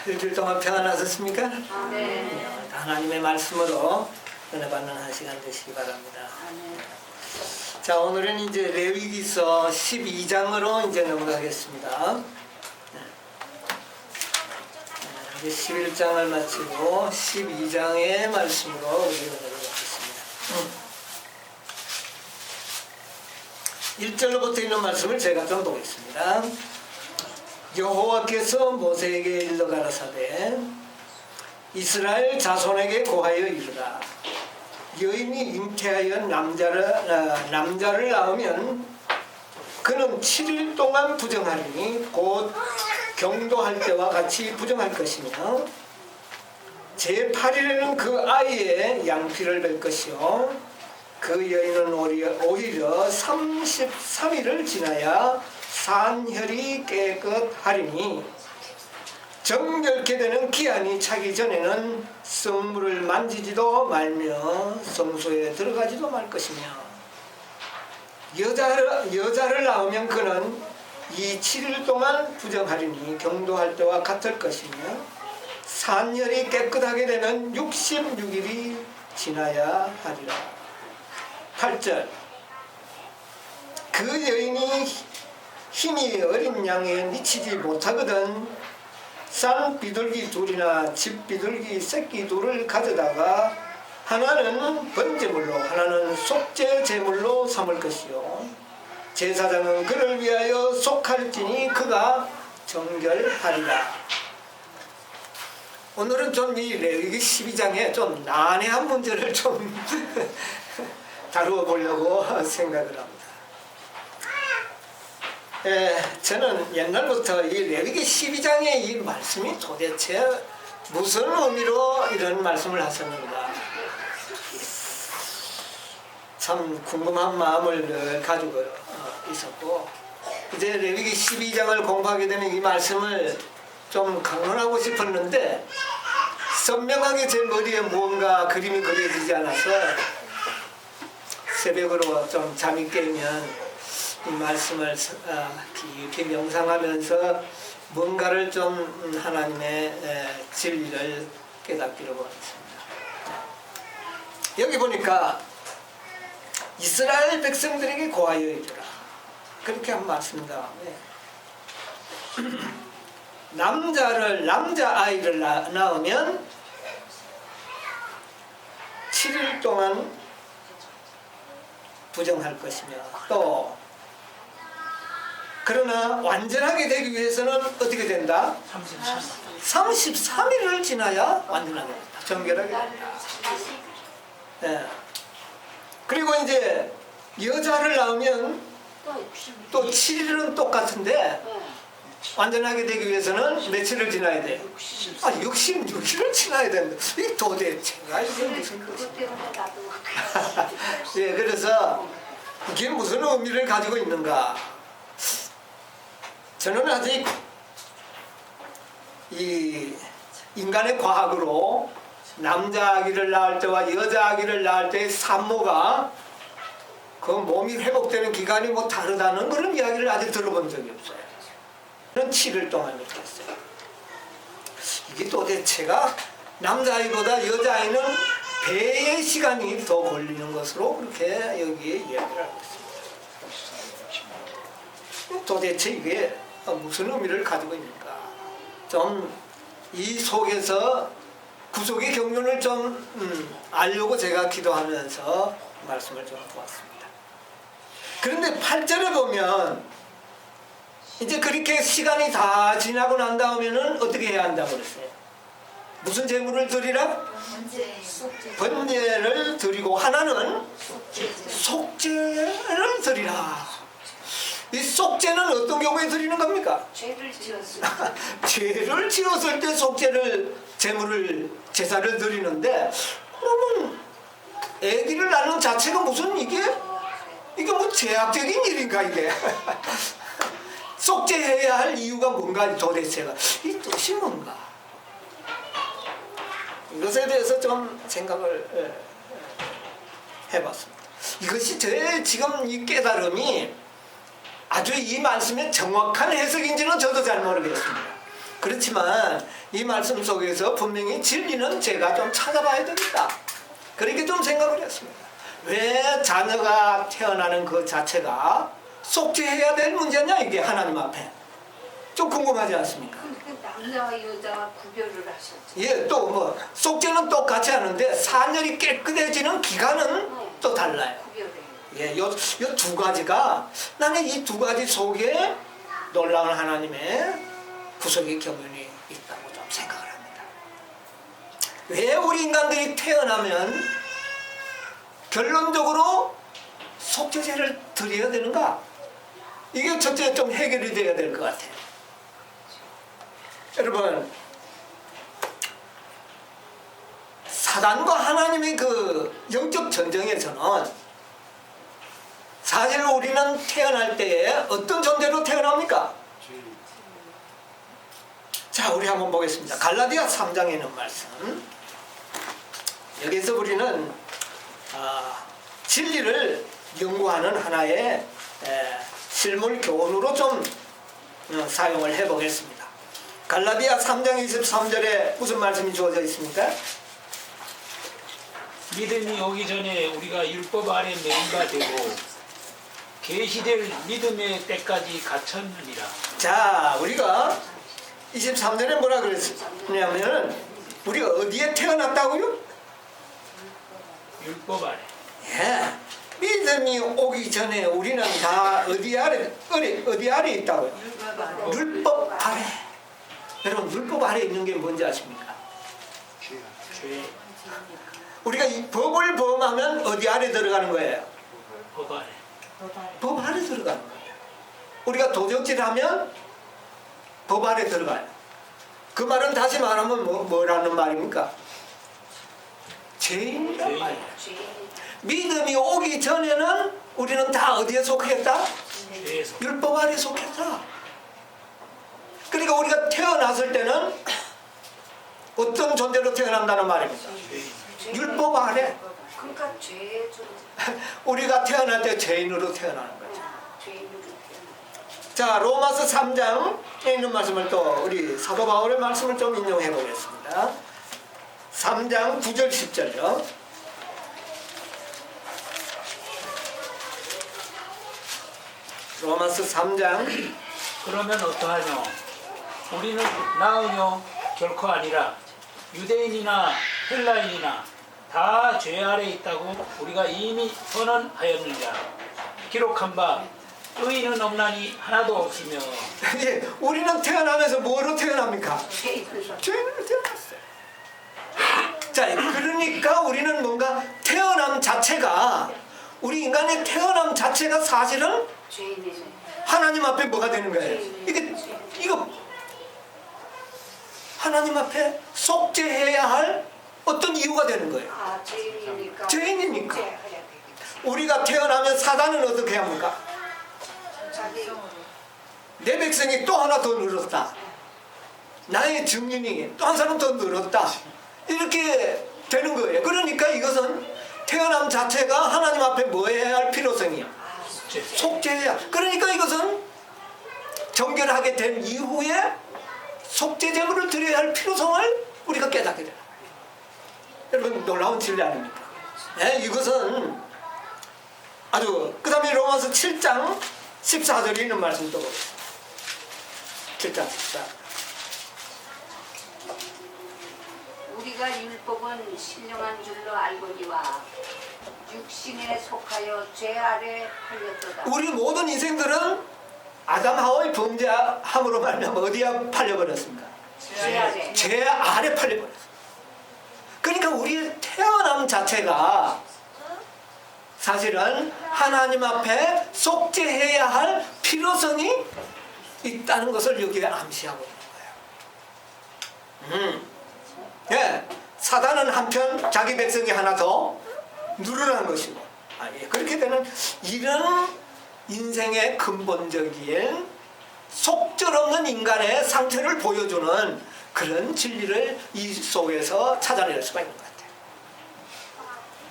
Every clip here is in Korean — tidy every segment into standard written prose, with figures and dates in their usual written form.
일주일 동안 평안하셨습니까? 네. 하나님의 말씀으로 은혜 받는 한 시간 되시기 바랍니다. 아멘. 자, 오늘은 이제 레위기서 12장으로 이제 넘어가겠습니다. 이제 11장을 마치고 12장의 말씀으로 우리가 넘어가겠습니다. 1절로부터 있는 말씀을 제가 좀 보겠습니다. 여호와께서 모세에게 일러 가라사대 이스라엘 자손에게 고하여 이르라. 여인이 잉태하여 남자를 낳으면 그는 7일 동안 부정하리니 곧 경도할 때와 같이 부정할 것이며 제8일에는 그 아이의 양피를 뺄 것이요 그 여인은 오히려 33일을 지나야 산혈이 깨끗하리니 정결케 되는 기한이 차기 전에는 성물을 만지지도 말며 성소에 들어가지도 말 것이며 여자를 낳으면 그는 이 7일 동안 부정하리니 경도할 때와 같을 것이며 산혈이 깨끗하게 되면 66일이 지나야 하리라. 8절 그 여인이 힘이 어린 양에 미치지 못하거든 산 비둘기 둘이나 집 비둘기 새끼 둘을 가져다가 하나는 번제물로 하나는 속죄 제물로 삼을 것이요 제사장은 그를 위하여 속할지니 그가 정결하리라. 오늘은 좀 이 레위기 12장에 좀 난해한 문제를 좀 다루어 보려고 생각을 합니다. 저는 옛날부터 이 레위기 12장의 이 말씀이 도대체 무슨 의미로 이런 말씀을 하셨는가 참 궁금한 마음을 늘 가지고 있었고 이제 레위기 12장을 공부하게 되면 이 말씀을 좀 강론하고 싶었는데 선명하게 제 머리에 무언가 그림이 그려지지 않아서 새벽으로 좀 잠이 깨면 이 말씀을 깊이 명상하면서 뭔가를 좀 하나님의 진리를 깨닫기로 원했습니다. 여기 보니까 이스라엘 백성들에게 고하여 이르라 그렇게 한 말씀입니다. 남자아이를 낳으면 7일 동안 부정할 것이며 또 그러나 완전하게 되기 위해서는 어떻게 된다? 33일을 지나야 완전하게 된다. 정결하게 된다. 네. 그리고 이제 여자를 낳으면 또 7일은 똑같은데 완전하게 되기 위해서는 며칠을 지나야 돼? 66일을 지나야 된다. 이게 도대체가 이게 무슨 것인가? 예, 그래서 이게 무슨 의미를 가지고 있는가? 저는 아직 이 인간의 과학으로 남자 아기를 낳을 때와 여자 아기를 낳을 때의 산모가 그 몸이 회복되는 기간이 뭐 다르다는 그런 이야기를 아직 들어본 적이 없어요. 저는 7일 동안 이렇게 했어요. 이게 도대체가 남자아이보다 여자아이는 배의 시간이 더 걸리는 것으로 그렇게 여기에 이야기를 하고 있습니다. 도대체 이게 무슨 의미를 가지고 있는가? 좀 이 속에서 구속의 경륜을 좀 알려고 제가 기도하면서 말씀을 좀 보았습니다. 그런데 8절에 보면 이제 그렇게 시간이 다 지나고 난 다음에는 어떻게 해야 한다고 그랬어요? 무슨 제물을 드리라? 번제를 드리고 하나는 속죄를 드리라. 이 속죄는 어떤 경우에 드리는 겁니까? 죄를 지었을 죄를 지었을 때 속죄를 제사를 드리는데 그러면 아기를 낳는 자체가 무슨 이게 뭐 제약적인 일인가 이게? 속죄해야 할 이유가 뭔가 도대체가 이 뜻이 뭔가? 이것에 대해서 좀 생각을 해봤습니다. 이것이 제 지금 이 깨달음이 아주 이 말씀의 정확한 해석인지는 저도 잘 모르겠습니다. 그렇지만 이 말씀 속에서 분명히 진리는 제가 좀 찾아봐야 되겠다. 그렇게 좀 생각을 했습니다. 왜 자녀가 태어나는 그 자체가 속죄해야 될 문제냐, 이게 하나님 앞에. 좀 궁금하지 않습니까? 그 남자와 여자와 구별을 하셨죠. 예, 또 뭐 속죄는 똑같이 하는데 사년이 깨끗해지는 기간은 또 달라요. 구별해. 예, 요 두 가지가 나는 이 두 가지 속에 놀라운 하나님의 구속의 경륜이 있다고 좀 생각을 합니다. 왜 우리 인간들이 태어나면 결론적으로 속죄제를 드려야 되는가? 이게 첫째 좀 해결이 돼야 될 것 같아요. 여러분, 사단과 하나님의 그 영적 전쟁에서는 사실 우리는 태어날 때에 어떤 존재로 태어납니까? 자, 우리 한번 보겠습니다. 갈라디아 3장에 있는 말씀. 여기서 우리는 진리를 연구하는 하나의 실물 교훈으로 좀 사용을 해보겠습니다. 갈라디아 3장 23절에 무슨 말씀이 주어져 있습니까? 믿음이 오기 전에 우리가 율법 아래 매인가 되고 계시될 믿음의 때까지 갇혔느니라. 자, 우리가 23절에 뭐라 그랬냐면 우리가 어디에 태어났다고요? 율법 아래. 예, 믿음이 오기 전에 우리는 다 어디 아래 있다고요? 율법 아래. 여러분, 율법 아래 있는 게 뭔지 아십니까? 죄. 우리가 이 법을 범하면 어디 아래 들어가는 거예요? 법 아래. 법 아래 들어가는 거예요. 우리가 도적질하면 법 아래 들어가요. 그 말은 다시 말하면 뭐라는 말입니까? 죄인이란 말이에요. 믿음이 오기 전에는 우리는 다 어디에 속했다? 죄에서. 율법 아래 속했다. 그러니까 우리가 태어났을 때는 어떤 존재로 태어난다는 말입니다. 죄인. 율법 아래. 그러니까 죄의 존재. 우리가 태어날 때 죄인으로 태어나는 거죠. 죄인으로 태어나. 자, 로마서 3장에 있는 말씀을 또 우리 사도 바울의 말씀을 좀 인용해 보겠습니다. 3장 9절 10절요. 로마서 3장. 그러면 어떠하뇨? 우리는 나으뇨? 결코 아니라 유대인이나 헬라인이나 다 죄 아래 있다고 우리가 이미 선언하였느니라. 기록한 바 의인은 없나니 하나도 없으며. 예, 우리는 태어나면서 뭐로 태어납니까? 죄인으로. 죄인으로 태어났어요. 자, 그러니까 우리는 뭔가 태어남 자체가, 우리 인간의 태어남 자체가 사실은 죄인이죠. 하나님 앞에 뭐가 되는 거예요? 이거 하나님 앞에 속죄해야 할 어떤 이유가 되는 거예요. 아, 죄인이니까. 죄인이니까. 속죄해야 되겠다. 우리가 태어나면 사단은 어떻게 합니까? 자기 내 백성이 또 하나 더 늘었다. 나의 증인이 또 한 사람 더 늘었다. 이렇게 되는 거예요. 그러니까 이것은 태어남 자체가 하나님 앞에 뭐 해야 할 필요성이야? 죄. 속죄해야. 그러니까 이것은 정결하게 된 이후에 속죄 제물을 드려야 할 필요성을 우리가 깨닫게 되는 거예요. 여러분, 놀라운 진리 아닙니까? 네, 이것은 아주. 그 다음에 로마서 7장 14절에 있는 말씀 또 보겠습니다. 7장 14. 우리가 율법은 신령한 줄로 알거니와 육신에 속하여 죄 아래 팔렸도다. 우리 모든 인생들은 아담 하와의 범죄함으로 말미암아 어디에 팔려버렸습니까? 죄 아래. 죄 아래 팔려버렸어요. 그러니까 우리의 태어남 자체가 사실은 하나님 앞에 속죄해야 할 필요성이 있다는 것을 여기에 암시하고 있는 거예요. 예, 사단은 한편 자기 백성이 하나 더 늘어난 것이고, 그렇게 되는 이런 인생의 근본적인 속절없는 인간의 상태를 보여주는 그런 진리를 이 속에서 찾아낼 수가 있는 것 같아요.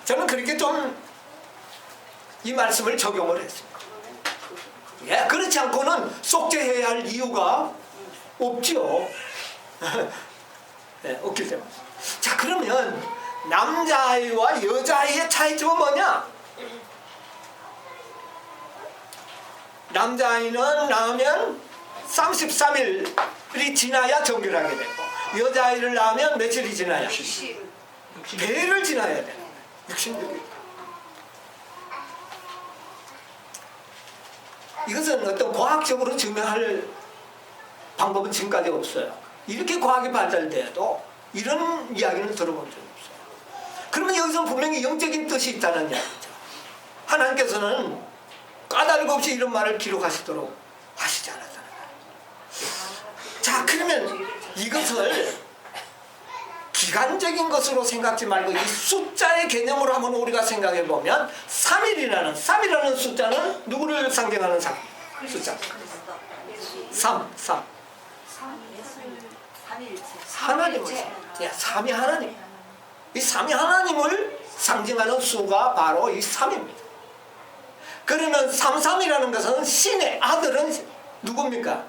저는 그렇게 좀 이 말씀을 적용을 했습니다. 예, 그렇지 않고는 속죄해야 할 이유가 없지요. 네, 없기 때문에. 자, 그러면 남자아이와 여자아이의 차이점은 뭐냐? 남자아이는 낳으면 33일이 지나야 정결하게 되고, 여자아이를 낳으면 며칠이 지나야? 60. 배를 지나야 돼. 66일. 이것은 어떤 과학적으로 증명할 방법은 지금까지 없어요. 이렇게 과학이 발달돼도 이런 이야기는 들어본 적이 없어요. 그러면 여기서 분명히 영적인 뜻이 있다는 이야기죠. 하나님께서는 까닭 없이 이런 말을 기록하시도록 하시지 않았다는 거예요. 자, 그러면 이것을 기간적인 것으로 생각지 말고 이 숫자의 개념으로 한번 우리가 생각해 보면 3이라는 숫자는 누구를 상징하는 숫자? 3. 하나님을. 예, 3이 하나님. 이 3이 하나님을 상징하는 수가 바로 이 3입니다. 그러면 33이라는 것은 신의 아들은 누굽니까?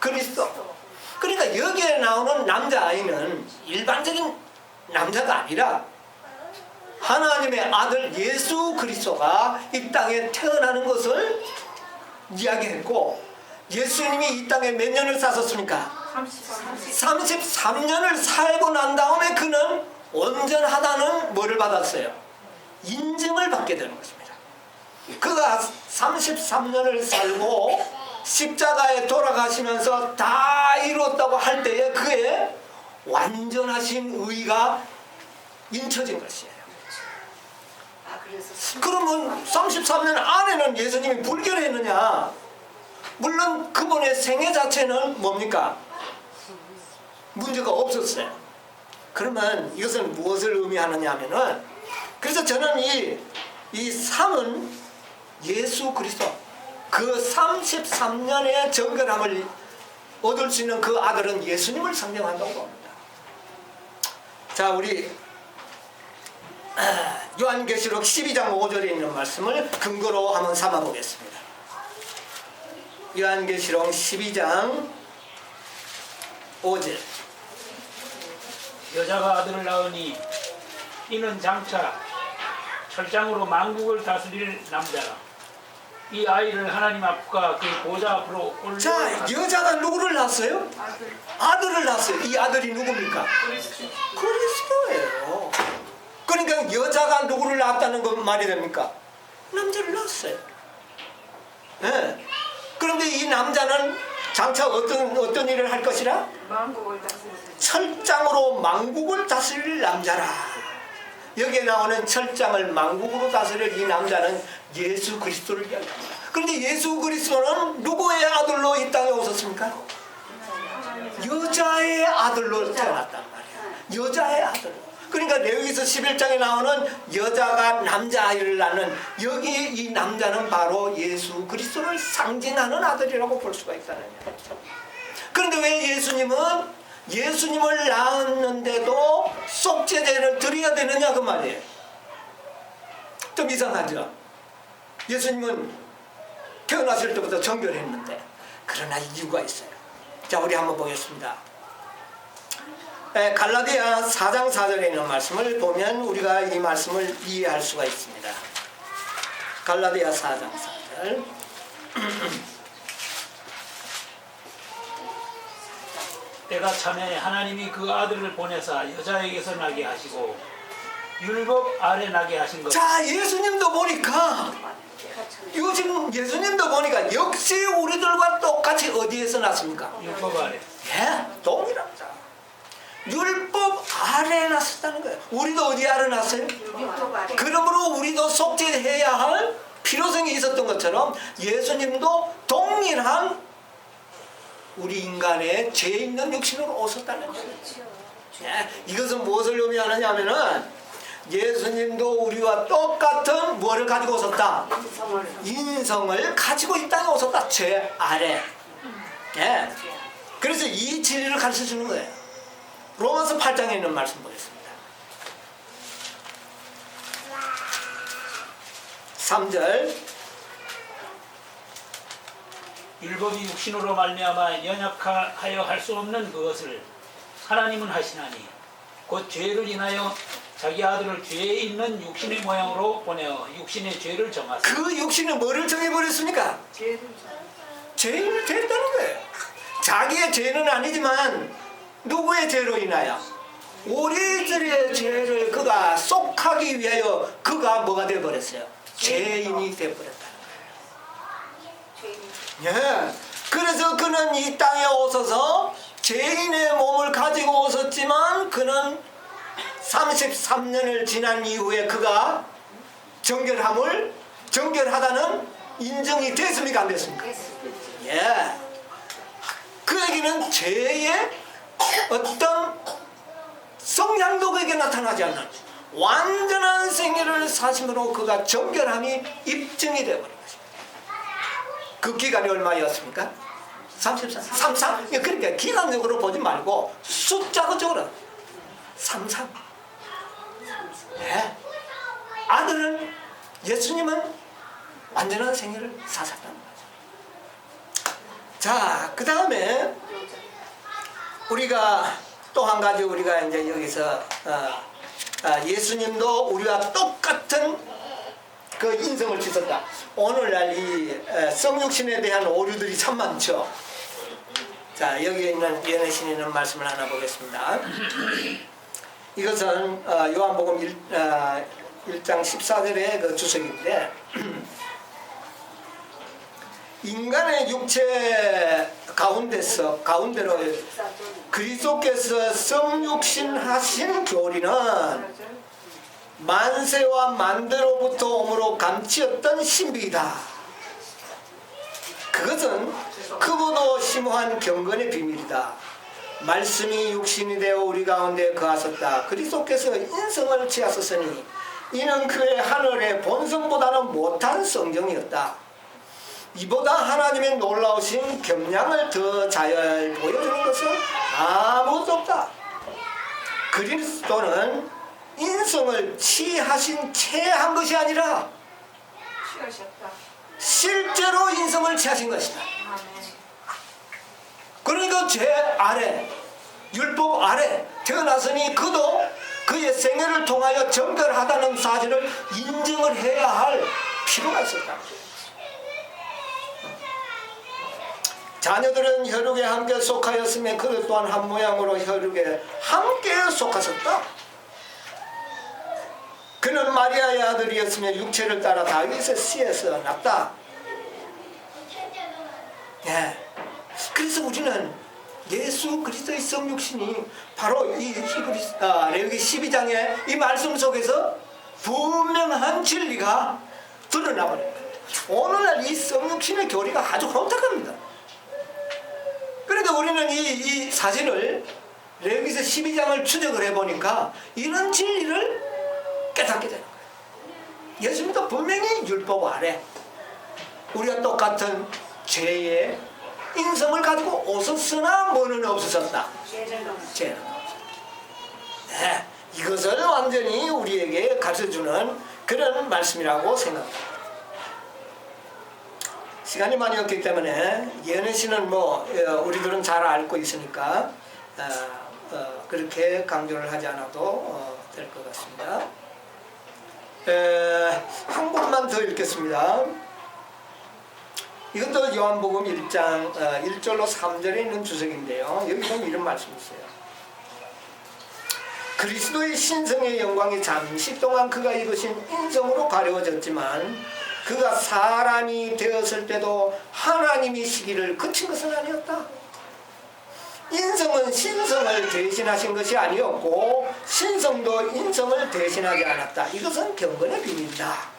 그리스도. 그러니까 여기에 나오는 남자아이는 일반적인 남자가 아니라 하나님의 아들 예수 그리스도가 이 땅에 태어나는 것을 이야기했고, 예수님이 이 땅에 몇 년을 사셨습니까? 33년을 살고 난 다음에 그는 온전하다는 뭐를 받았어요? 인증을 받게 되는 것입니다. 그가 33년을 살고 십자가에 돌아가시면서 다 이뤘다고 할 때에 그의 완전하신 의가 인쳐진 것이에요. 그러면 33년 안에는 예수님이 불결했느냐? 물론 그분의 생애 자체는 뭡니까? 문제가 없었어요. 그러면 이것은 무엇을 의미하느냐 하면은, 그래서 저는 이 3은 예수 그리스도, 그 33년의 정결함을 얻을 수 있는 그 아들은 예수님을 상징한다고 봅니다. 자, 우리 요한계시록 12장 5절에 있는 말씀을 근거로 한번 삼아 보겠습니다. 요한계시록 12장 5절. 여자가 아들을 낳으니 이는 장차 철장으로 만국을 다스릴 남자라. 이 아이를 하나님 앞과 그 보좌 앞으로 올려. 자, 여자가 누구를 낳았어요? 아들을 낳았어요. 이 아들이 누굽니까? 그리스도예요. 그러니까 여자가 누구를 낳았다는 건 말이 됩니까? 남자를 낳았어요. 네. 그런데 이 남자는 장차 어떤 일을 할 것이라? 만국을 다스리는 철장으로 만국을 다스릴 남자라. 여기에 나오는 철장을 만국으로 다스릴 이 남자는 예수 그리스도를 이야기합니다. 그런데 예수 그리스도는 누구의 아들로 이 땅에 오셨습니까? 여자의 아들로 태어났단 말이야. 여자의 아들. 그러니까 레위기서 11장에 나오는 여자가 남자아이를 낳는, 여기 이 남자는 바로 예수 그리스도를 상징하는 아들이라고 볼 수가 있다는 거죠. 그런데 왜 예수님을 낳았는데도 속죄제를 드려야 되느냐 그 말이에요. 좀 이상하죠. 예수님은 태어났을 때부터 정결했는데. 그러나 이유가 있어요. 자, 우리 한번 보겠습니다. 갈라디아 4장 4절에 있는 말씀을 보면 우리가 이 말씀을 이해할 수가 있습니다. 갈라디아 4장 4절. 때가 차매 하나님이 그 아들을 보내사 여자에게서 나게 하시고 율법 아래 나게 하신 것. 자, 예수님도 보니까, 요즘 예수님도 보니까 역시 우리들과 똑같이 어디에서 났습니까? 율법 아래. 예, 동일합니다. 율법 아래에 났었다는 거예요. 우리도 어디 아래 났어요? 율법 아래. 그러므로 우리도 속죄해야 할 필요성이 있었던 것처럼 예수님도 동일한 우리 인간의 죄 있는 육신으로 오셨다는 거예요. 예, 이것은 무엇을 의미하느냐 하면은 예수님도 우리와 똑같은 무엇을 가지고 오셨다? 인성을 가지고 이 땅에 오셨다. 죄 아래. 예. 그래서 이 진리를 가르쳐 주는 거예요. 로마서 8장에 있는 말씀 보겠습니다. 3절. 율법이 육신으로 말미암아 연약하여 할 수 없는 그것을 하나님은 하시나니 곧 죄를 인하여 자기 아들을 죄에 있는 육신의 모양으로 보내어 육신의 죄를 정하사. 그 육신은 뭐를 정해버렸습니까? 죄를 죄인을 됐다는 거예요. 자기의 죄는 아니지만 누구의 죄로 인하여? 우리들의 죄를 그가 속하기 위하여 그가 뭐가 되어버렸어요? 죄인이 되어버렸다는 죄인. 거예요. 예. 그래서 그는 이 땅에 오셔서 죄인의 몸을 가지고 오셨지만 그는 33년을 지난 이후에 그가 정결하다는 인정이 됐습니까? 안 됐습니까? 예. 그에게는 죄의 어떤 성향도 그에게 나타나지 않는 완전한 생애를 사심으로 그가 정결함이 입증이 되어버린 것입니다. 그 기간이 얼마였습니까? 33. 그러니까 기간적으로 보지 말고 숫자적으로 33. 네. 아들은 예수님은 완전한 생애를 사셨다는 거죠. 자, 그 다음에 우리가 또 한 가지 우리가 이제 여기서 예수님도 우리와 똑같은 그 인성을 지었다. 오늘날 이 성육신에 대한 오류들이 참 많죠. 자, 여기 있는 연애신에 있는 말씀을 하나 보겠습니다. 이것은 요한복음 1장 14절의 그 주석인데 인간의 육체 가운데로 그리스도께서 성육신 하신 교리는 만세와 만대로부터 오므로 감추었던 신비이다. 그것은 크고도 심오한 경건의 비밀이다. 말씀이 육신이 되어 우리 가운데 거하셨다. 그리스도께서 인성을 취하셨으니 이는 그의 하늘의 본성보다는 못한 성정이었다. 이보다 하나님의 놀라우신 겸양을 더 잘 보여주는 것은 아무것도 없다. 그리스도는 인성을 취한 것이 아니라 취하셨다. 실제로 인성을 취하신 것이다. 아멘. 그러니까 죄 아래, 율법 아래 태어났으니 그도 그의 생애를 통하여 정결하다는 사실을 인정을 해야 할 필요가 있었다. 자녀들은 혈육에 함께 속하였으며 그들 또한 한 모양으로 혈육에 함께 속하셨다. 그는 마리아의 아들이었으며 육체를 따라 다윗의 씨에서 났다. 예. 그래서 우리는 예수 그리스도의 성육신이 바로 이 레위기 12장의 이 말씀 속에서 분명한 진리가 드러나버려요. 오늘날 이 성육신의 교리가 아주 혼탁합니다. 그러니까 우리는 이 사실을 레위기서 12장을 추적을 해보니까 이런 진리를 깨닫게 되는 거예요. 예수님도 분명히 율법 아래 우리가 똑같은 죄의 인성을 가지고 오셨으나 뭐는 없으셨다. 죄는 없었다. 네, 이것을 완전히 우리에게 가르쳐주는 그런 말씀이라고 생각합니다. 시간이 많이 없기 때문에 예언의 뭐 우리들은 잘 알고 있으니까 그렇게 강조를 하지 않아도 될 것 같습니다. 한 번만 더 읽겠습니다. 이것도 요한복음 1장 1절로 3절에 있는 주석인데요. 여기 보면 이런 말씀이 있어요. 그리스도의 신성의 영광이 잠시 동안 그가 입으신 인성으로 가려워졌지만 그가 사람이 되었을 때도 하나님이 시기를 그친 것은 아니었다. 인성은 신성을 대신하신 것이 아니었고 신성도 인성을 대신하지 않았다. 이것은 경건의 비밀이다.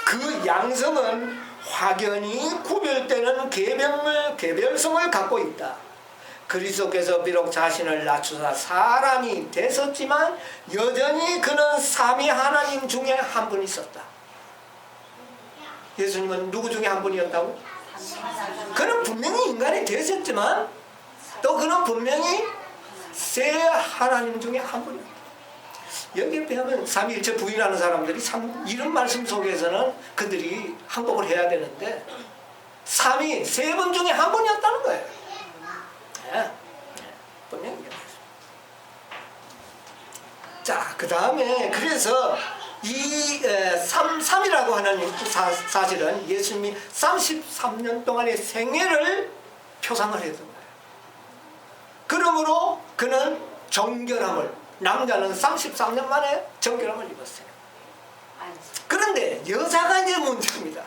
그 양성은 확연히 구별되는 개별성을 갖고 있다. 그리스도께서 비록 자신을 낮추사 사람이 되셨지만 여전히 그는 삼위 하나님 중에 한 분이 있었다. 예수님은 누구 중에 한 분이었다고? 그는 분명히 인간이 되셨지만 또 그는 분명히 세 하나님 중에 한 분이었다. 여기에 비하면 삼위일체 부인하는 사람들이 참 이런 말씀 속에서는 그들이 항복을 해야 되는데 삼위 세 분 중에 한 분이었다는 거예요. 네. 그 다음에 그래서 이 3이라고 하는 사실은 예수님이 33년 동안의 생애를 표상을 했던 거예요. 그러므로 그는 정결함을, 남자는 33년 만에 정결함을 입었어요. 그런데 여자가 이제 문제입니다.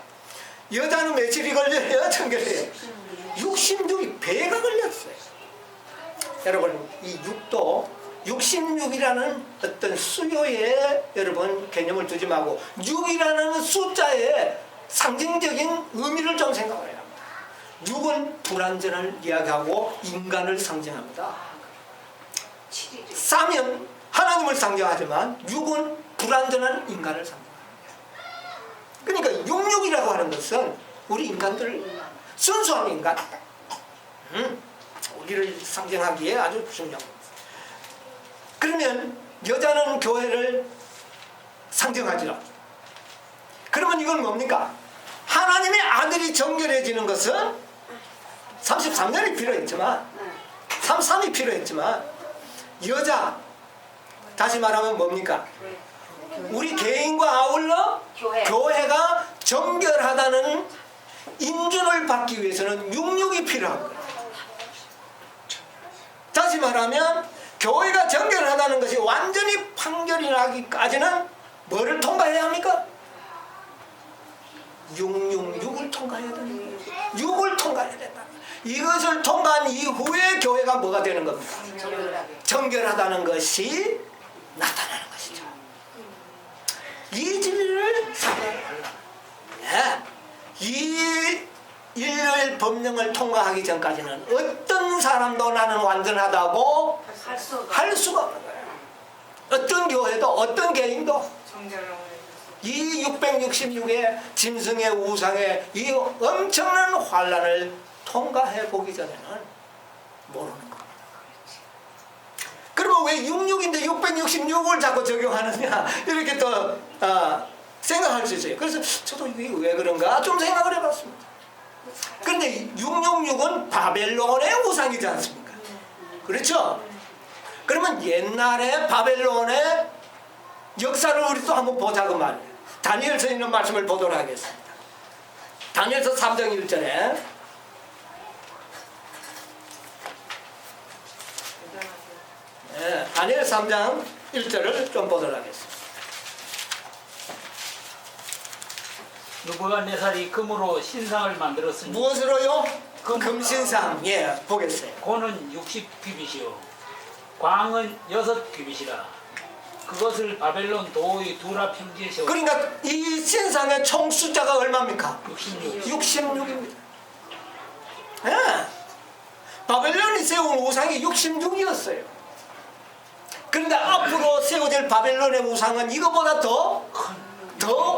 여자는 며칠이 걸려요? 정결해요. 66이 배가 걸렸어요. 여러분, 이 6도 66이라는 어떤 수요의 여러분 개념을 두지 말고 6이라는 숫자의 상징적인 의미를 좀 생각해야 합니다. 6은 불완전을 이야기하고 인간을 상징합니다. 3은 하나님을 상징하지만 6은 불완전한 인간을 상징합니다. 그러니까 66이라고 하는 것은 우리 인간들, 순수한 인간, 우리를 상징하기에 아주 중요합니다. 그러면 여자는 교회를 상징하지라. 그러면 이건 뭡니까? 하나님의 아들이 정결해지는 것은 33년이 필요했지만 33이 필요했지만 여자, 다시 말하면 뭡니까? 우리 개인과 아울러 교회가 정결하다는 인준을 받기 위해서는 66이 필요한 거예요. 다시 말하면 교회가 정결하다는 것이 완전히 판결이 나기까지는 뭐를 통과해야 합니까? 666을 통과해야 되는 거예요. 6을 통과해야 된다. 이것을 통과한 이후에 교회가 뭐가 되는 겁니까? 정결하다는 것이 나타나는 것이죠. 이 진리를 살아야 이 일요일 법령을 통과하기 전까지는 어떤 사람도 나는 완전하다고 할 수가 없는 거예요. 어떤 교회도 어떤 개인도 이 666의 짐승의 우상의 이 엄청난 환란을 통과해 보기 전에는 모르는 겁니다. 그러면 왜 66인데 666을 자꾸 적용하느냐 이렇게 또 생각할 수 있어요. 그래서 저도 이게 왜 그런가 좀 생각을 해봤습니다. 그런데 666은 바벨론의 우상이지 않습니까? 그렇죠? 그러면 옛날에 바벨론의 역사를 우리 또 한번 보자고 말이에요. 다니엘서에 있는 말씀을 보도록 하겠습니다. 다니엘서 3장 1절에 다니엘 3장 1절을 좀 보도록 하겠습니다. 느부갓네살이 금으로 신상을 만들었으니 무엇으로요? 금신상. 예, 보겠어요. 고는 60규빗이요 광은 6규빗이라 그것을 바벨론 도의 두라 평지에 세웠다. 그러니까 이 신상의 총 숫자가 얼마입니까? 66. 66입니다. 예. 바벨론이 세운 우상이 66이었어요. 그런데 앞으로 세워질 바벨론의 우상은 이거보다 더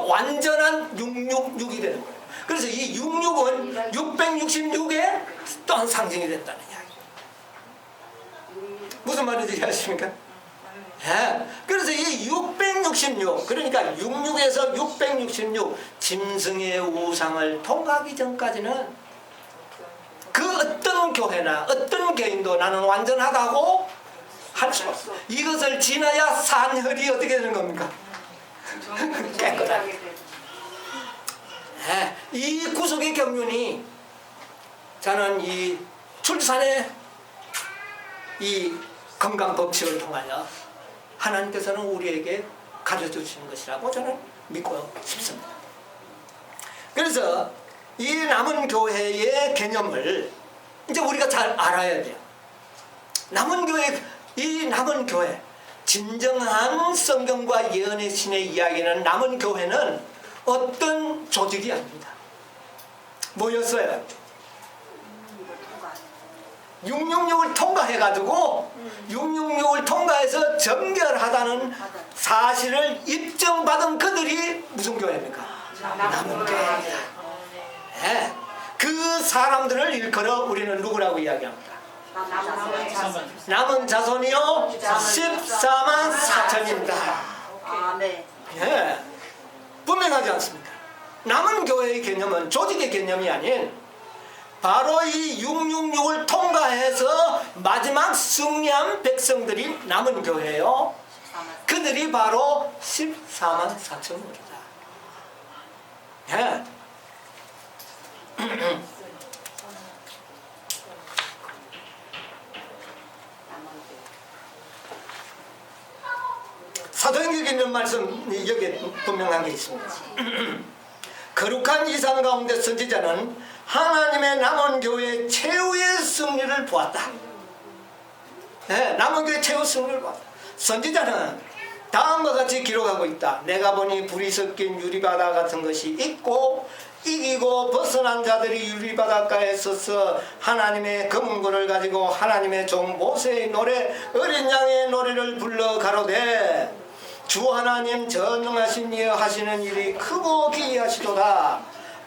완전한 666이 되는 거예요. 그래서 이 66은 666의 또한 상징이 된다는 이야기. 무슨 말인지 이해하십니까? 예. 그래서 이 666, 그러니까 66에서 666 짐승의 우상을 통과하기 전까지는 그 어떤 교회나 어떤 개인도 나는 완전하다고 할 수가 없어. 이것을 지나야 산혈이 어떻게 되는 겁니까? 깨끗하게. 네, 이 구속의 경륜이 저는 이 출산의 이 건강 법칙을 통하여 하나님께서는 우리에게 가르쳐주시는 것이라고 저는 믿고 싶습니다. 그래서 이 남은 교회의 개념을 이제 우리가 잘 알아야 돼요. 남은 교회, 이 남은 교회, 진정한 성경과 예언의 신의 이야기는 남은 교회는 어떤 조직이 아닙니다. 뭐였어요? 666을 통과해가지고 666을 통과해서 정결하다는 사실을 입증받은 그들이 무슨 교회입니까? 남은 교회입니다. 네. 그 사람들을 일컬어 우리는 누구라고 이야기합니다? 남은 자손이요 14만 4천입니다. 아멘. 예, 분명하지 않습니까? 남은 교회의 개념은 조직의 개념이 아닌 바로 이 666을 통과해서 마지막 승리한 백성들이 남은 교회예요. 그 그들이 바로 14만 4천 무리다. 예. 사도행전에 있는 말씀 여기 분명한 게 있습니다. 거룩한 이상 가운데 선지자는 하나님의 남은 교회의 최후의 승리를 보았다. 네, 남은 교회의 최후 승리를 보았다. 선지자는 다음과 같이 기록하고 있다. 내가 보니 불이 섞인 유리바다 같은 것이 있고 이기고 벗어난 자들이 유리바닷가에 서서 하나님의 검은고를 가지고 하나님의 종 모세의 노래 어린 양의 노래를 불러 가로되 주 하나님 전능하신 이여 하시는 일이 크고 기이하시도다.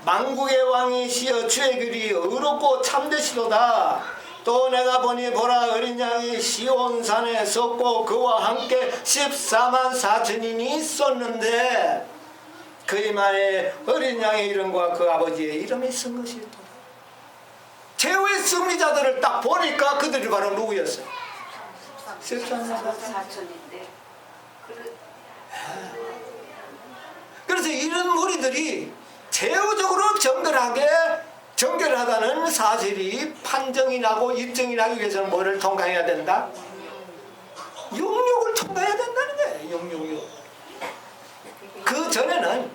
만국의 왕이시여 주의 길이 의롭고 참되시도다. 또 내가 보니 보라 어린 양이 시온산에 섰고 그와 함께 14만 4천인이 있었는데 그의 말에 어린 양의 이름과 그 아버지의 이름이 쓴 것이었다. 최후의 승리자들을 딱 보니까 그들이 바로 누구였어요? 14만 4천인데. 그래서 이런 무리들이 제우적으로 정결하다는 사실이 판정이 나고 입증이 나기 위해서는 뭐를 통과해야 된다? 육육을 통과해야 된다는 거예요. 육육. 그 전에는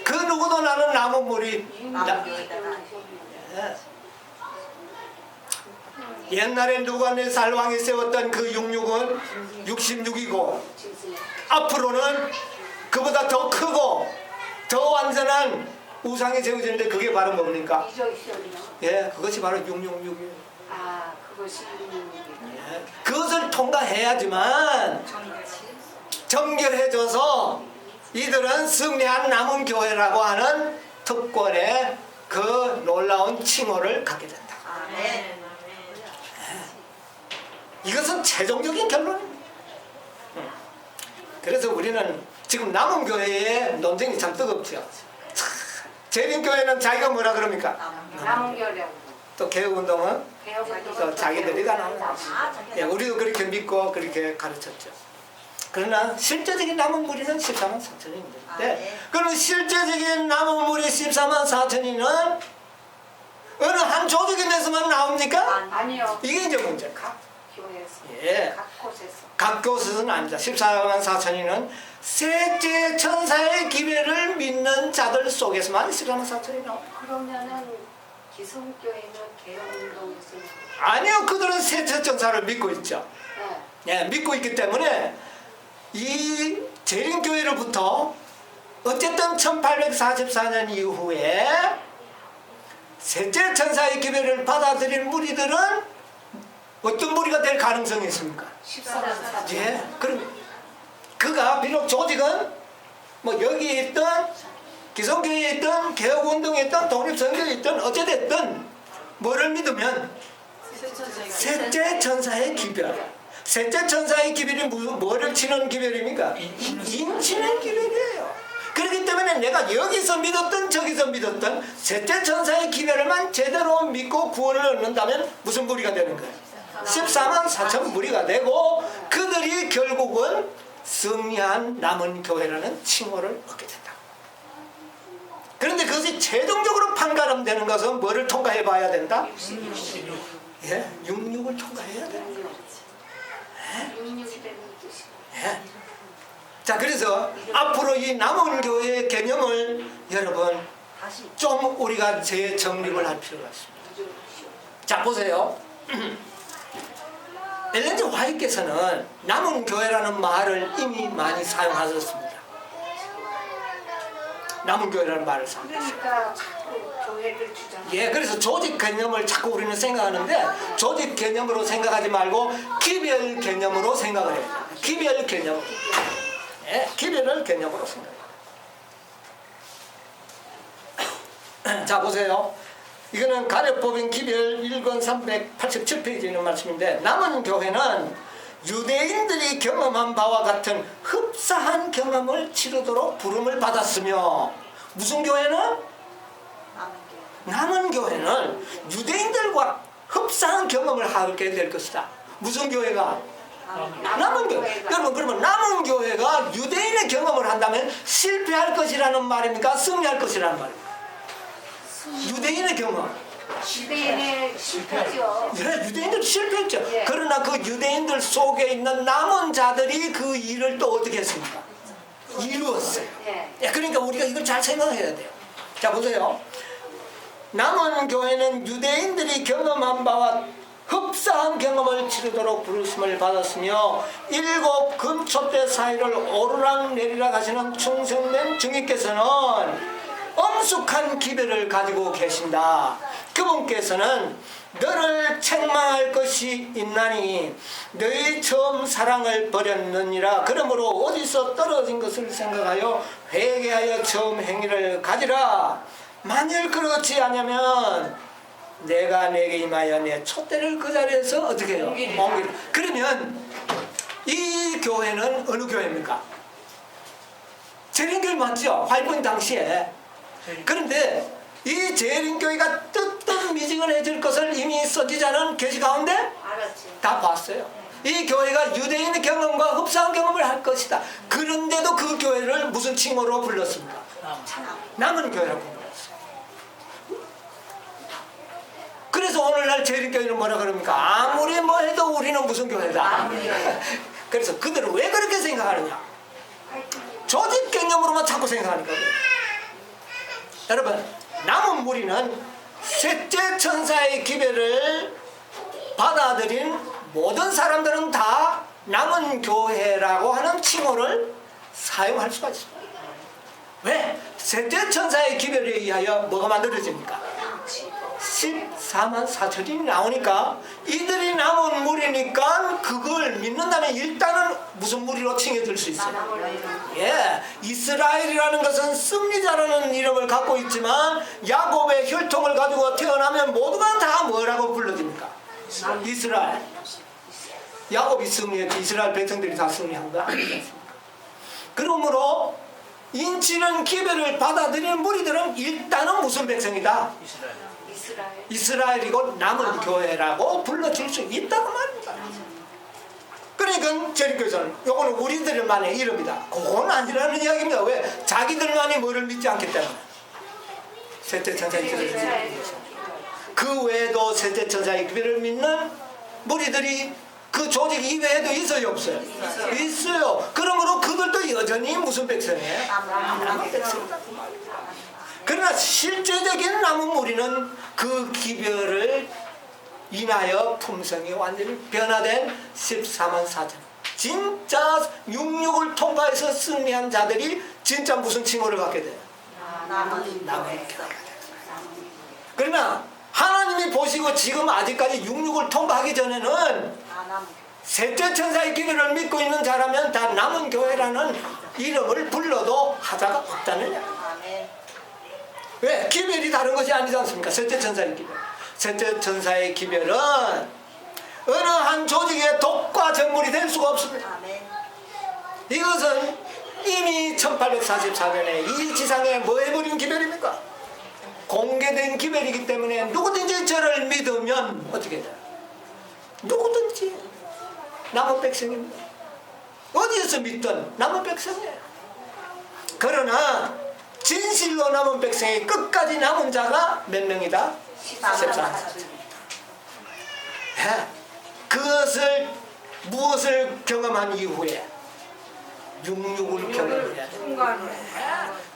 그 누구도 나는 남은 무리 옛날에 누가네살 왕이 세웠던 그 육육은 66이고 앞으로는 그보다 더 크고 더 완전한 우상이 세워지는데 그게 바로 뭡니까? 예, 그것이 바로 666이에요. 아, 그것이 666이다. 예, 그것을 통과해야지만 정결해져서 이들은 승리한 남은 교회라고 하는 특권의 그 놀라운 칭호를 갖게 된다. 네. 이것은 최종적인 결론입니다. 그래서 우리는 지금 남은 교회의 논쟁이 참 뜨겁죠. 재림교회는 자기가 뭐라 그럽니까? 남은 교회라고. 또 개혁운동은 개혁운동은 또 자기들이가 나오는 거죠. 예, 우리도 그렇게 믿고 그렇게 가르쳤죠. 그러나 실제적인 남은 무리는 14만 4천인데 그럼 실제적인 남은 무리 14만 4천이는 어느 한 조직에 내서만 나옵니까? 아니요. 이게 이제 문제예요. 각 교회에서. 예. 각 곳에서. 각 곳은 아닙니다. 14만 4천이는 셋째 천사의 기회를 믿는 자들 속에서만 14만 4천이 나옵니다. 그러면은 기성교회는 개혁운동에서. 아니요, 그들은 셋째 천사를 믿고 있죠. 네. 예, 믿고 있기 때문에 이 재림교회로부터 어쨌든 1844년 이후에 셋째 천사의 기회를 받아들인 무리들은 어떤 무리가 될 가능성이 있습니까? 14만 4천. 예, 그럼 그가 비록 조직은 뭐 여기에 있던 기성교회에 있던 개혁운동에 있던 독립선교에 있던 어찌됐든 뭐를 믿으면 셋째 천사의 기별. 셋째 천사의 기별이 뭐를 치는 기별입니까? 인치는 기별이에요. 그렇기 때문에 내가 여기서 믿었던 저기서 믿었던 셋째 천사의 기별만 제대로 믿고 구원을 얻는다면 무슨 무리가 되는 거예요? 14만 4천 무리가 되고 그들이 결국은 승리한 남은 교회라는 칭호를 얻게 된다. 그런데 그것이 최종적으로 판가름되는 것은 뭐를 통과해 봐야 된다? 예, 66을 통과해야 된다. 66이 되는 뜻이. 예. 자, 그래서 앞으로 이 남은 교회의 개념을 여러분 좀 우리가 재정립을 할 필요가 있습니다. 자, 보세요. 엘렌 G 화이트께서는 남은 교회라는 말을 이미 많이 사용하셨습니다. 남은 교회라는 말을 사용했어요. 그러니까 자꾸 교회를 주장. 예, 그래서 조직 개념을 자꾸 우리는 생각하는데 조직 개념으로 생각하지 말고 기별 개념으로 생각을 해요. 기별 개념. 예, 기별을 개념으로 생각해요. 자, 보세요. 이거는 가려법인 기별 1권 387페이지에 있는 말씀인데 남은 교회는 유대인들이 경험한 바와 같은 흡사한 경험을 치르도록 부름을 받았으며 무슨 교회는? 남은 교회는 유대인들과 흡사한 경험을 하게 될 것이다. 무슨 교회가? 남은 교회. 여러분 그러면 남은 교회가 유대인의 경험을 한다면 실패할 것이라는 말입니까? 승리할 것이라는 말입니까? 유대인의 경험. 유대인의 실패죠. 예, 유대인들 실패했죠. 예. 그러나 그 유대인들 속에 있는 남은 자들이 그 일을 또 어떻게 했습니까? 이루었어요. 예. 예, 그러니까 우리가 이걸 잘 생각해야 돼요. 자 보세요. 남은 교회는 유대인들이 경험한 바와 흡사한 경험을 치르도록 부르심을 받았으며 7 금촛대 사이를 오르락내리락 하시는 충성된 주님께서는 엄숙한 기별을 가지고 계신다. 그분께서는 너를 책망할 것이 있나니 너희 처음 사랑을 버렸느니라. 그러므로 어디서 떨어진 것을 생각하여 회개하여 처음 행위를 가지라. 만일 그렇지 않으면 내가 내게 임하여 내 촛대를 그 자리에서 어떻게 해요? 옮기라. 그러면 이 교회는 어느 교회입니까? 재림교회 맞죠? 화이point 당시에. 그런데 이 재림교회가 뜨뜻미지근해질 것을 이미 선지자는 계시 가운데 알았지. 다 봤어요. 이 교회가 유대인의 경험과 흡사한 경험을 할 것이다. 그런데도 그 교회를 무슨 칭호로 불렀습니까? 남은 교회라고 불렀어요. 그래서 오늘날 재림교회는 뭐라 그럽니까? 아무리 뭐 해도 우리는 무슨 교회다. 그래서 그들은 왜 그렇게 생각하느냐? 조직 개념으로만 자꾸 생각하니까 그래요. 여러분, 남은 무리는 셋째 천사의 기별을 받아들인 모든 사람들은 다 남은 교회라고 하는 칭호를 사용할 수가 있습니다. 왜? 셋째 천사의 기별에 의하여 뭐가 만들어집니까? 14만 4천이 나오니까 이들이 남은 무리니까 그걸 믿는다면 일단은 무슨 무리로 칭해질 수 있어요? 예, 이스라엘이라는 것은 승리자라는 이름을 갖고 있지만 야곱의 혈통을 가지고 태어나면 모두가 다 뭐라고 불러집니까? 이스라엘. 야곱이 승리했지 이스라엘 백성들이 다 승리한 거 아니지 않습니까? 그러므로 인치는 기별을 받아들이는 무리들은 일단은 무슨 백성이다? 이스라엘이고 남은 교회라고 불러질 수 있다고 말입니다. 그러니까 재림교회에서는 요거는 우리들만의 이름이다. 그건 아니라는 이야기입니다. 왜? 자기들만이 뭐를 믿지 않기 때문에. 셋째 천사의 기별을 믿는 그 외에도 셋째 천사의 기별을 믿는 무리들이 그 조직 이외에도 있어요 없어요? 있어요. 그러므로 그들도 여전히 무슨 백성이에요? 남은 백성이다. 그러나 실제적인 남은 무리는 그 기별을 인하여 품성이 완전히 변화된 14만 4천. 진짜 육육을 통과해서 승리한 자들이 진짜 무슨 칭호를 갖게 돼요? 남은 교회가. 그러나 하나님이 보시고 지금 아직까지 육육을 통과하기 전에는 셋째 천사의 기별을 믿고 있는 자라면 다 남은 교회라는 이름을 불러도 하자가 없다는 이야기. 왜? 기별이 다른 것이 아니지 않습니까? 셋째 천사의 기별. 셋째 천사의 기별은 어느 한 조직의 독과 정물이 될 수가 없습니다. 이것은 이미 1844년에 이 지상에 뭐 해버린 기별입니까? 공개된 기별이기 때문에 누구든지 저를 믿으면 어떻게 돼요? 누구든지 남은 백성입니다. 어디에서 믿든 남은 백성이에요. 그러나 진실로 남은 백성이 끝까지 남은 자가 몇 명이다? 14만. 그것을 무엇을 경험한 이후에 육육을 경험해야 됩니다.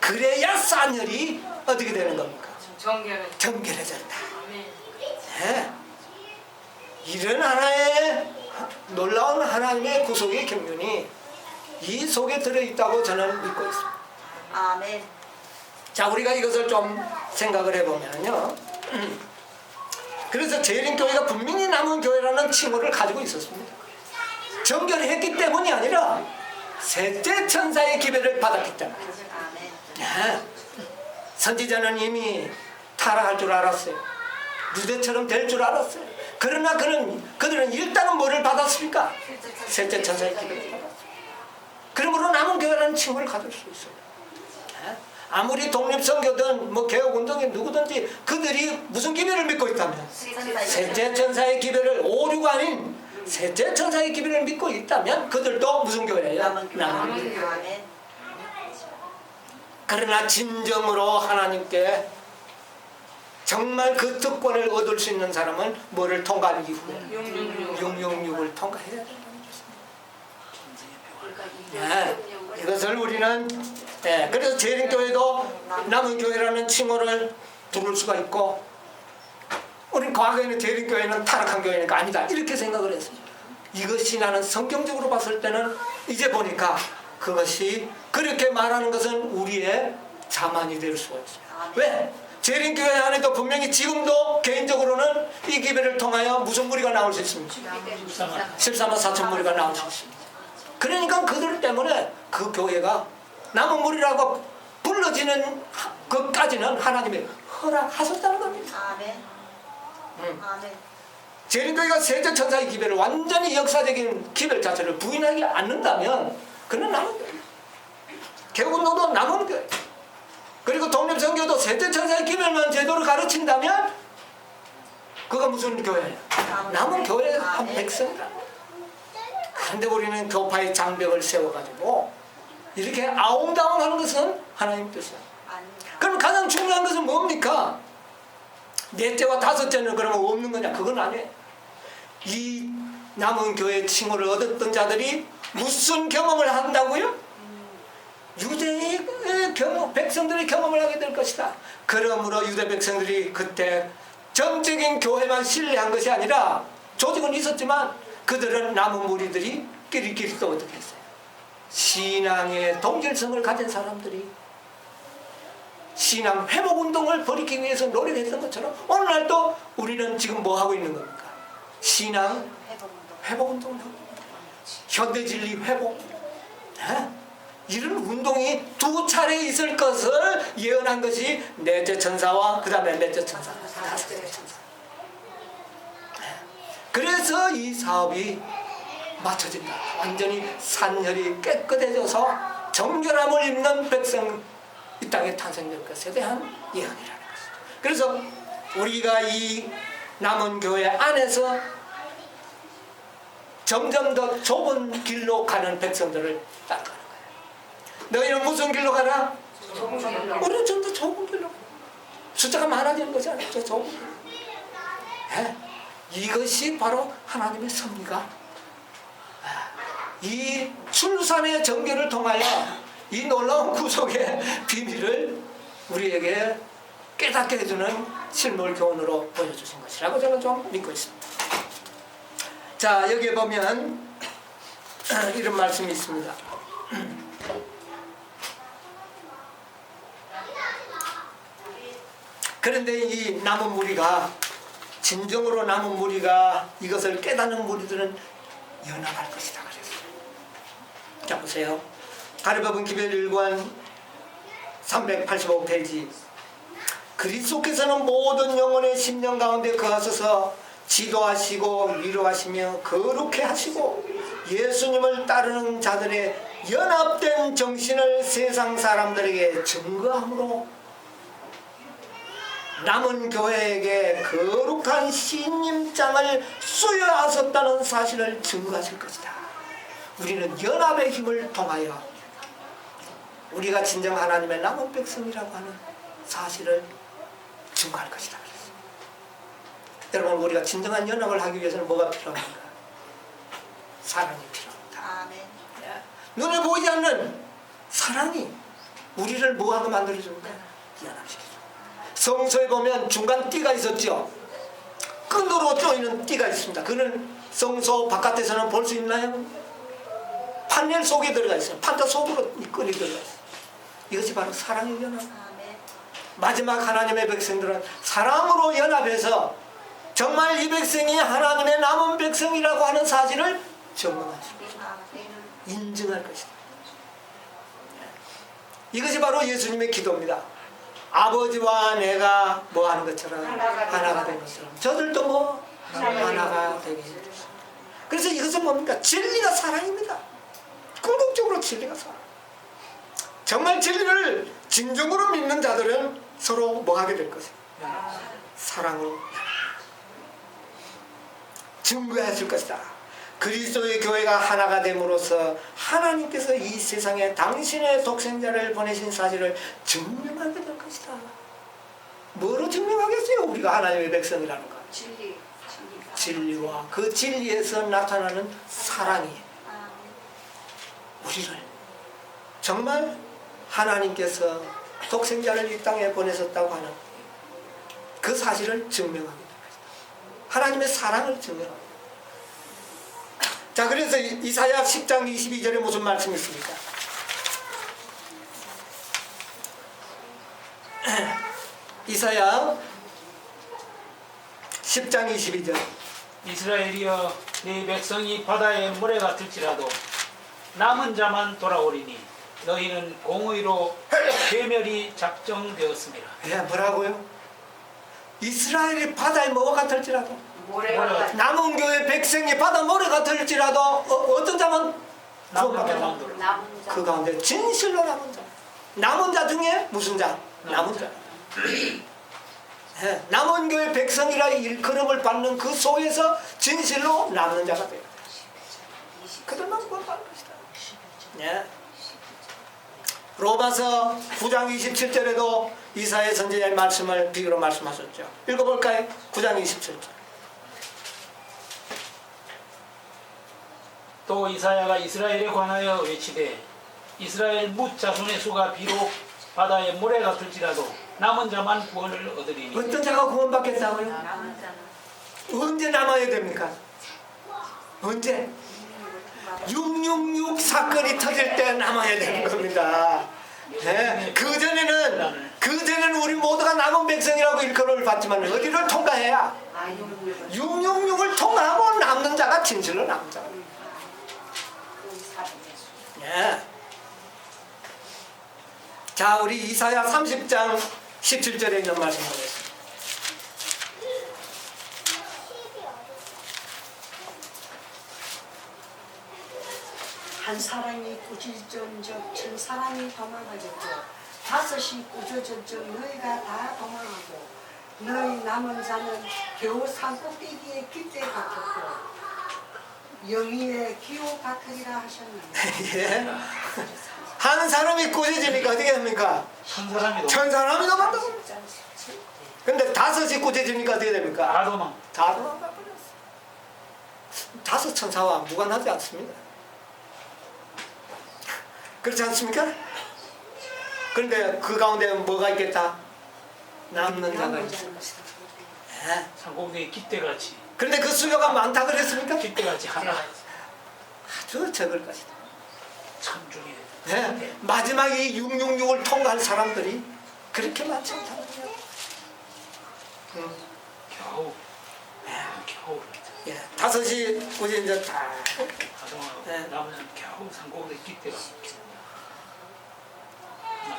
그래야 산열이 어떻게 되는 겁니까? 정결해졌다. 이런 하나의 놀라운 하나님의 구속의 경륜이 이 속에 들어있다고 저는 믿고 있습니다. 아멘. 자, 우리가 이것을 좀 생각을 해보면요. 그래서 재림교회가 분명히 남은 교회라는 칭호를 가지고 있었습니다. 정결했기 때문이 아니라 셋째 천사의 기별을 받았기 때문에. 선지자는 이미 타락할 줄 알았어요. 유대처럼 될 줄 알았어요. 그러나 그들은 일단은 뭐를 받았습니까? 셋째 천사의 기별을 받았어요. 그러므로 남은 교회라는 칭호를 가질 수 있어요. 아무리 독립선교든 뭐 개혁운동이 누구든지 그들이 무슨 기별을 믿고 있다면 셋째 천사의 기별을 오류가 아닌 셋째 천사의 기별을 믿고 있다면 그들도 무슨 교회예요? 남은 교회. 아멘. 그러나 진정으로 하나님께 정말 그 특권을 얻을 수 있는 사람은 뭐를 통과한 이후에 666을 통과해야 된다는 것입니다. 이것을 우리는 그래서 재림교회도 남은 교회라는 칭호를 두를 수가 있고, 우리는 과거에는 재림교회는 타락한 교회니까 아니다 이렇게 생각을 했어요. 이것이 나는 성경적으로 봤을 때는 이제 보니까 그것이 그렇게 말하는 것은 우리의 자만이 될 수가 있어요. 왜? 재림교회 안에도 분명히 지금도 개인적으로는 이 기회를 통하여 무슨 무리가 나올 수 있습니까? 14만 4천 무리가 나올 수 있습니다. 그러니까 그들 때문에 그 교회가 남은 무리라고 불러지는 것까지는 하나님이 허락하셨다는 겁니다. 아멘. 아멘. 재림교회가 셋째 천사의 기별을 완전히 역사적인 기별 자체를 부인하지 않는다면 그는 남은 교회. 개운도도 남은 교회. 그리고 독립선교도 셋째 천사의 기별만 제대로 가르친다면 그가 무슨 교회예요? 남은 교회의 한 백성이라. 그런데 우리는 교파의 장벽을 세워가지고 이렇게 아웅다웅하는 것은 하나님 뜻이야. 그럼 가장 중요한 것은 뭡니까? 넷째와 다섯째는 그러면 없는 거냐? 그건 아니에요. 이 남은 교회 칭호를 얻었던 자들이 무슨 경험을 한다고요? 유대의 백성들의 경험을 하게 될 것이다. 그러므로 유대 백성들이 그때 정적인 교회만 신뢰한 것이 아니라 조직은 있었지만 그들은 남은 무리들이 끼리끼리 또 어떻게 했어요? 신앙의 동질성을 가진 사람들이 신앙 회복운동을 벌이기 위해서 노력했던 것처럼 오늘날 또 우리는 지금 뭐 하고 있는 겁니까? 신앙 회복운동을 하고 있는 겁니다. 현대진리 회복. 이런 운동이 두 차례 있을 것을 예언한 것이 넷째 천사와 그 다음에 몇째 천사, 다섯째 천사. 그래서 이 사업이 맞춰진다. 완전히 산혈이 깨끗해져서 정결함을 입는 백성 이 땅에 탄생될 것에 대한 예언이라는 것이죠. 그래서 우리가 이 남은 교회 안에서 점점 더 좁은 길로 가는 백성들을 따라가는 거예요. 너희는 무슨 길로 가라? 우리는 좀 더 좁은 길로. 숫자가 많아지는 것이 아니라 저 좁은 길로. 이것이 바로 하나님의 섭리가 이 출산의 전개를 통하여 이 놀라운 구속의 비밀을 우리에게 깨닫게 해주는 실물 교훈으로 보여주신 것이라고 저는 좀 믿고 있습니다. 자, 여기에 보면 이런 말씀이 있습니다. 그런데 이 남은 무리가 진정으로 남은 무리가 이것을 깨닫는 무리들은 연합할 것이다 그랬어요. 자, 보세요. 가르법은 기별 1권 385페이지. 그리스도께서는 모든 영혼의 심령 가운데 거하셔서 지도하시고 위로하시며 거룩해 하시고 예수님을 따르는 자들의 연합된 정신을 세상 사람들에게 증거함으로 남은 교회에게 거룩한 신임장을 수여하셨다는 사실을 증거하실 것이다. 우리는 연합의 힘을 통하여 우리가 진정 하나님의 남은 백성이라고 하는 사실을 증거할 것이다. 여러분, 우리가 진정한 연합을 하기 위해서는 뭐가 필요합니까? 사랑이 필요합니다. 아멘. 눈에 보이지 않는 사랑이 우리를 뭐하고 만들어줍니까? 연합시키죠. 성서에 보면 중간 띠가 있었죠. 끈으로 조이는 띠가 있습니다. 그는 성소 바깥에서는 볼 수 있나요? 판넬 속에 들어가 있어요. 판자 속으로 이 끈이 들어가 있어요. 이것이 바로 사랑의 연합. 아멘. 마지막 하나님의 백성들은 사랑으로 연합해서 정말 이 백성이 하나님의 남은 백성이라고 하는 사실을 증명하십니다. 인증할 것이다. 이것이 바로 예수님의 기도입니다. 아버지와 내가 뭐 하는 것처럼 하나가 된 것처럼 저들도 뭐 하나가 되게 해주십시오. 그래서 이것은 뭡니까? 진리가 사랑입니다. 궁극적으로 진리가 사랑. 정말 진리를 진정으로 믿는 자들은 서로 뭐 하게 될 것이에요? 사랑으로 증거해 줄 것이다. 그리스도의 교회가 하나가 됨으로써 하나님께서 이 세상에 당신의 독생자를 보내신 사실을 증명하게 될 것이다. 뭐로 증명하겠어요? 우리가 하나님의 백성이라는 거. 진리와 그 진리에서 나타나는 사랑이 우리를 정말 하나님께서 독생자를 이 땅에 보내셨다고 하는 그 사실을 증명하게 됩니다. 하나님의 사랑을 증명합니다. 자, 그래서 이사야 10장 22절에 무슨 말씀이 있습니까? 이사야 10장 22절. 이스라엘이여 네 백성이 바다의 모래 같을지라도 남은 자만 돌아오리니 너희는 공의로 괴멸이 작정되었습니다. 예, 뭐라고요? 이스라엘이 바다의 뭐가 같을지라도 모래가 남은 교회 백성이 바다 모래 같을지라도 어떤 자만 남은 구원받게 자만 됩니다. 돌아. 남은 자. 그 가운데 진실로 남은 자. 남은 자 중에 무슨 자? 남은 자. 예, 남은 교회 백성이라 일컬음을 받는 그 속에서 진실로 남는 자가 돼요. 그들만 구원받는 것이다. 예. 로마서 9장 27절에도 이사야 선지자의 말씀을 비유로 말씀하셨죠. 읽어볼까요? 9장 27절. 또 이사야가 이스라엘에 관하여 외치되 이스라엘 뭇 자손의 수가 비록 바다의 모래 같을지라도 남은 자만 구원을 얻으리니 어떤 자가 구원받겠다고요? 남은 자는 언제 남아야 됩니까? 언제? 666 사건이 터질 때 남아야 되는 겁니다. 예, 그전에는 우리 모두가 남은 백성이라고 일컬음을 받지만 어디를 통과해야? 666을 통과하고 남는 자가 진실로 남는 자. 예. 자, 우리 이사야 30장 17절에 있는 말씀 보겠습니다. 한 사람이 꾸짖은적 천 사람이 도망하겠고 다섯이 꾸짖은적 너희가 다 도망하고 너희 남은 자는 겨우 산꼭대기에 깃대 박혔고 영희의 기호 같으리라 하셨는데 예. 한 사람이 꾸짖으니까 어떻게 됩니까? 천 사람이 천 사람이 도망가고. 근데 다섯이 꾸짖으니까 어떻게 됩니까? 다 도망. 다 도망가 버렸어. 다섯 천사와 무관하지 않습니다. 그렇지 않습니까? 그런데 그 가운데 뭐가 있겠다? 남는 자가 있어. 예. 산꼭대기 깃대같이 그런데 그 수요가 많다 그랬습니까? 깃대같이 하나 아주 적을 것이다. 참 중에 예. 마지막에 666을 통과한 사람들이 그렇게 많지 않다는 거예요. 겨우 겨우 예. 다섯이 굳이 이제 다 가동하고 네. 남은 사람 겨우 산꼭대기 깃대가 하나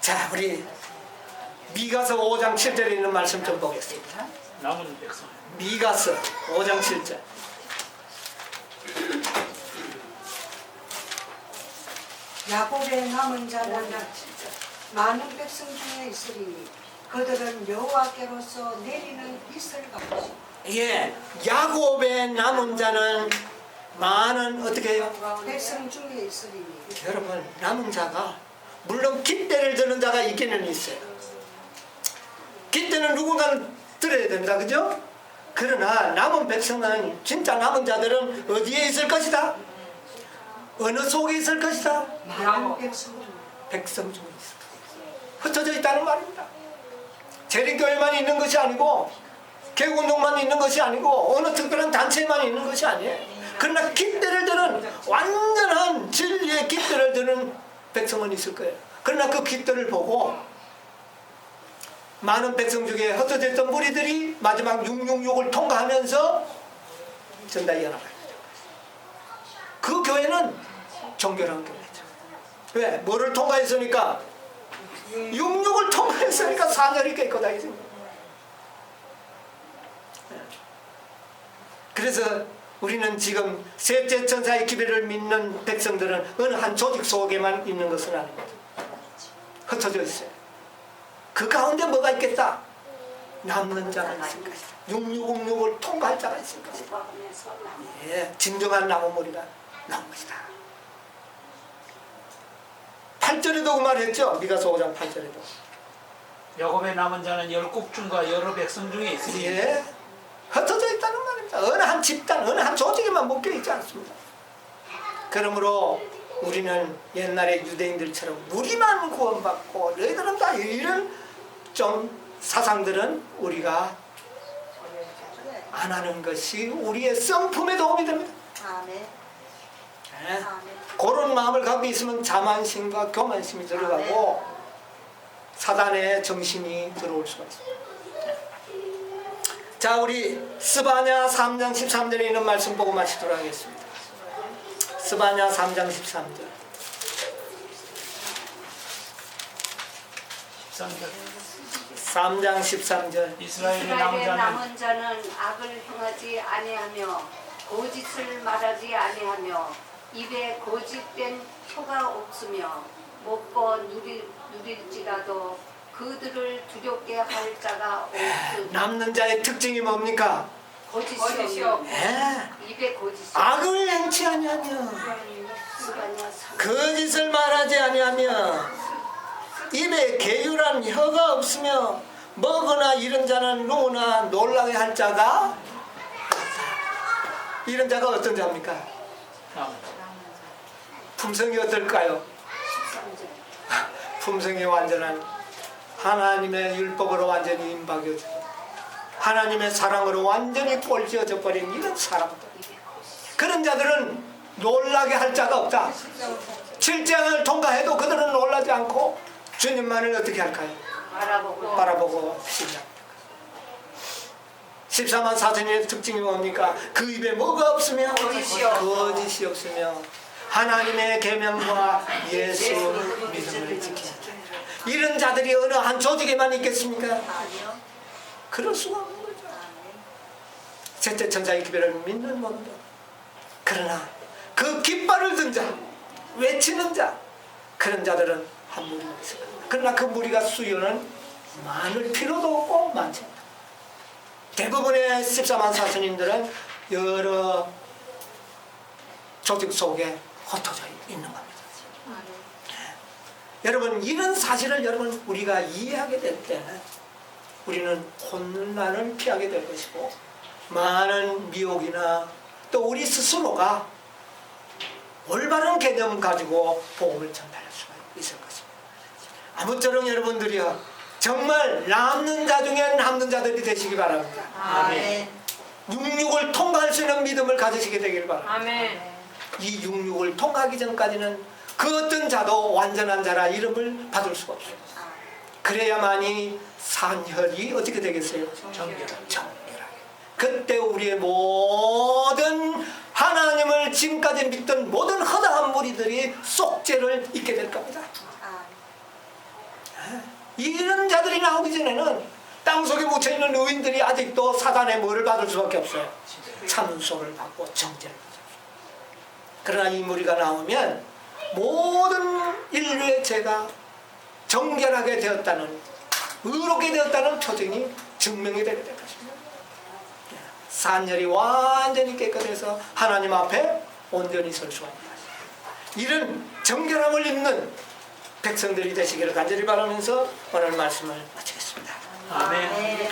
자, 우리 미가서 5장 7절에 있는 말씀 좀 보겠습니다. 남은 백성 미가서 5장 7절. 야곱의 남은 자는 많은 백성 중에 있으리니 그들은 여호와께로서 내리는 이슬 같이 예, 야곱의 남은 자는 많은 어떻게 해요? 백성 중에 있으리니 여러분, 남은 자가 물론 깃대를 드는 자가 있기는 있어요. 깃대는 누군가는 들어야 됩니다. 그죠? 그러나 남은 백성은 진짜 남은 자들은 어디에 있을 것이다? 어느 속에 있을 것이다? 많은 백성 중에 백성 중에 있을 것이다. 흩어져 있다는 말입니다. 재림교회만 있는 것이 아니고 개운동만 있는 것이 아니고 어느 특별한 단체만 있는 것이 아니에요. 그러나 깃대를 드는 완전한 진리의 깃대를 드는 백성은 있을 거예요. 그러나 그 깃대를 보고 많은 백성 중에 흩어져 있던 무리들이 마지막 666을 통과하면서 전달이 나가요. 그 교회는 정결한 교회죠. 왜? 뭐를 통과했으니까? 66을 통과했으니까 사절이 깨끗하게 생긴 거예요. 그래서 우리는 지금 셋째 천사의 기별을 믿는 백성들은 어느 한 조직 속에만 있는 것은 아닙니다. 흩어져 있어요. 그 가운데 뭐가 있겠다? 남는 자가 있을 것이다. 6666을 통과할 자가 있을 것이다. 예, 진정한 나무머리가 나온 것이다. 8절에도 그 말했죠. 미가서 5장 8절에도. 야곱의 남은 자는 열국 중과 여러 백성 중에 있으니 예, 흩어져 있다는 말입니다. 어느 한 집단, 어느 한 조직에만 묶여 있지 않습니다. 그러므로 우리는 옛날에 유대인들처럼 우리만 구원받고 너희들은 다 이런 좀 사상들은 우리가 안 하는 것이 우리의 성품에 도움이 됩니다. 아멘. 예. 아멘. 그런 마음을 갖고 있으면 자만심과 교만심이 들어가고 사단의 정신이 들어올 수가 있습니다. 자, 우리 스바냐 3장 13절에 있는 말씀 보고 마치도록 하겠습니다. 스바냐 3장 13절. 13절 3장 13절. 이스라엘의 남은 이스라엘의 자는 남은 자는 악을 행하지 아니하며 거짓을 말하지 아니하며 입에 거짓된 혀가 없으며 먹고 누릴지라도 그들을 두렵게 할 자가 없으니 남는 자의 특징이 뭡니까? 거짓이 없네. 예. 입에 거짓이 악을 행치 아니하며 없으니까 거짓을 말하지 아니하며 입에 계율한 혀가 없으며 먹으나 이런 자는 누구나 놀라게 할 자가 없다. 이런 자가 어떤 자입니까? 남은 자. 품성이 어떨까요? 품성이 완전한 하나님의 율법으로 완전히 임박여지고 하나님의 사랑으로 완전히 꼴찌어져 버린 이런 사람들, 그런 자들은 놀라게 할 자가 없다. 7장을 통과해도 그들은 놀라지 않고 주님만을 어떻게 할까요? 바라보고 신뢰합니다. 14만 4천의 특징이 뭡니까? 그 입에 뭐가 없으며 거짓이 없으며 하나님의 계명과 예수 믿음을 지킨다. 이런 자들이 어느 한 조직에만 있겠습니까? 그럴 수가 없는 거죠. 셋째 천사의 기별을 믿는 몸도. 그러나 그 깃발을 든 자, 외치는 자, 그런 자들은 한 무리가 있을 겁니다. 그러나 그 무리가 수요는 많을 필요도 없고 많지 않다. 대부분의 14만 사천인들은 여러 조직 속에 흩어져 있는 겁니다. 여러분, 이런 사실을 여러분 우리가 이해하게 될 때는 우리는 혼란을 피하게 될 것이고 많은 미혹이나 또 우리 스스로가 올바른 개념을 가지고 복음을 전달할 수가 있을 것입니다. 아무쪼록 여러분들이요 정말 남는 자 중에 남는 자들이 되시기 바랍니다. 아멘. 66을 통과할 수 있는 믿음을 가지시게 되길 바랍니다. 아멘. 이 66을 통과하기 전까지는 그 어떤 자도 완전한 자라 이름을 받을 수가 없어요. 그래야만이 산혈이 어떻게 되겠어요? 정결하게. 그때 우리의 모든 하나님을 지금까지 믿던 모든 허다한 무리들이 속죄를 잊게 될 겁니다. 이런 자들이 나오기 전에는 땅속에 묻혀있는 의인들이 아직도 사단의 뭐를 받을 수밖에 없어요. 참소를 받고 정죄를 받죠. 그러나 이 무리가 나오면 모든 인류의 죄가 정결하게 되었다는, 의롭게 되었다는 표징이 증명이 되게 될 것입니다. 산열이 완전히 깨끗해서 하나님 앞에 온전히 설 수가 있다. 이런 정결함을 입는 백성들이 되시기를 간절히 바라면서 오늘 말씀을 마치겠습니다. 아멘. 아멘.